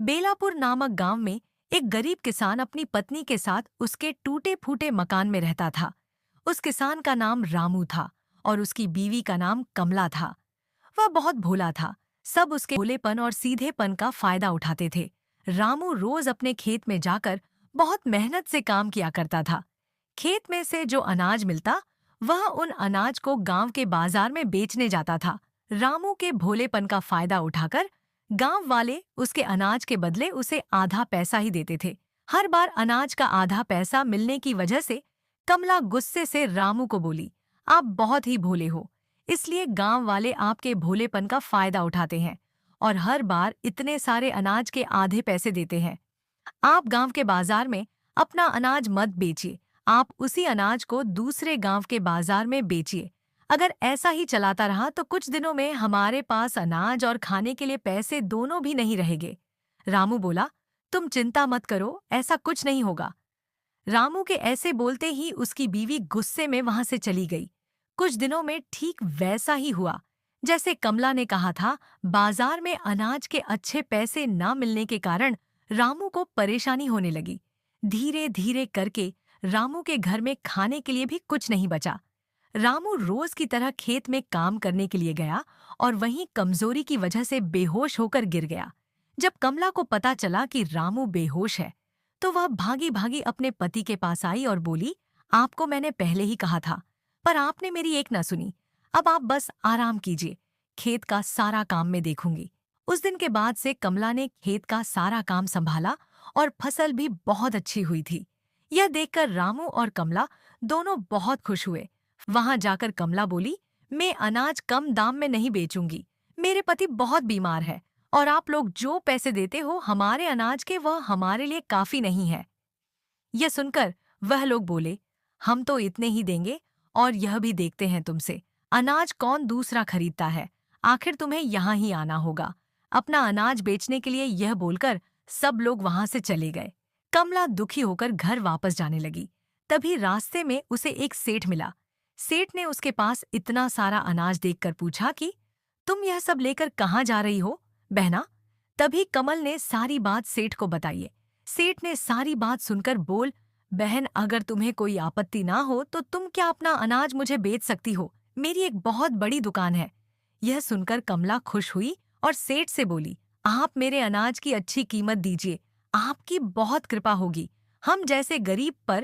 बेलापुर नामक गांव में एक गरीब किसान अपनी पत्नी के साथ उसके टूटे फूटे मकान में रहता था। उस किसान का नाम रामू था और उसकी बीवी का नाम कमला था। वह बहुत भोला था। सब उसके भोलेपन और सीधेपन का फायदा उठाते थे। रामू रोज अपने खेत में जाकर बहुत मेहनत से काम किया करता था। खेत में से जो अनाज मिलता, वह उन अनाज को गांव के बाजार में बेचने जाता था। रामू के भोलेपन का फायदा उठाकर गांव वाले उसके अनाज के बदले उसे आधा पैसा ही देते थे। हर बार अनाज का आधा पैसा मिलने की वजह से कमला गुस्से से रामू को बोली, आप बहुत ही भोले हो, इसलिए गांव वाले आपके भोलेपन का फायदा उठाते हैं और हर बार इतने सारे अनाज के आधे पैसे देते हैं। आप गांव के बाजार में अपना अनाज मत बेचिए, आप उसी अनाज को दूसरे गांव के बाजार में बेचिए। अगर ऐसा ही चलाता रहा तो कुछ दिनों में हमारे पास अनाज और खाने के लिए पैसे दोनों भी नहीं रहेंगे। रामू बोला, तुम चिंता मत करो, ऐसा कुछ नहीं होगा। रामू के ऐसे बोलते ही उसकी बीवी गुस्से में वहां से चली गई। कुछ दिनों में ठीक वैसा ही हुआ जैसे कमला ने कहा था। बाजार में अनाज के अच्छे पैसे न मिलने के कारण रामू को परेशानी होने लगी। धीरे धीरे करके रामू के घर में खाने के लिए भी कुछ नहीं बचा। रामू रोज की तरह खेत में काम करने के लिए गया और वहीं कमजोरी की वजह से बेहोश होकर गिर गया। जब कमला को पता चला कि रामू बेहोश है, तो वह भागी भागी अपने पति के पास आई और बोली, आपको मैंने पहले ही कहा था, पर आपने मेरी एक न सुनी। अब आप बस आराम कीजिए, खेत का सारा काम मैं देखूंगी। उस दिन के बाद से कमला ने खेत का सारा काम संभाला और फसल भी बहुत अच्छी हुई थी। यह देखकर रामू और कमला दोनों बहुत खुश हुए। वहां जाकर कमला बोली, मैं अनाज कम दाम में नहीं बेचूंगी। मेरे पति बहुत बीमार है और आप लोग जो पैसे देते हो हमारे अनाज के, वह हमारे लिए काफी नहीं है। यह सुनकर वह लोग बोले, हम तो इतने ही देंगे और यह भी देखते हैं तुमसे अनाज कौन दूसरा खरीदता है। आखिर तुम्हें यहाँ ही आना होगा। अपना अनाज बेचने के लिए यह बोलकर सब लोग वहां से चले गए। कमला दुखी होकर घर वापस जाने लगी। तभी रास्ते में उसे एक सेठ मिला। सेठ ने उसके पास इतना सारा अनाज देखकर पूछा कि तुम यह सब लेकर कहाँ जा रही हो बहना। तभी कमल ने सारी बात सेठ को बताई। सेठ ने सारी बात सुनकर बोल, बहन अगर तुम्हें कोई आपत्ति ना हो तो तुम क्या अपना अनाज मुझे बेच सकती हो, मेरी एक बहुत बड़ी दुकान है। यह सुनकर कमला खुश हुई और सेठ से बोली, आप मेरे अनाज की अच्छी कीमत दीजिए, आपकी बहुत कृपा होगी। हम जैसे गरीब पर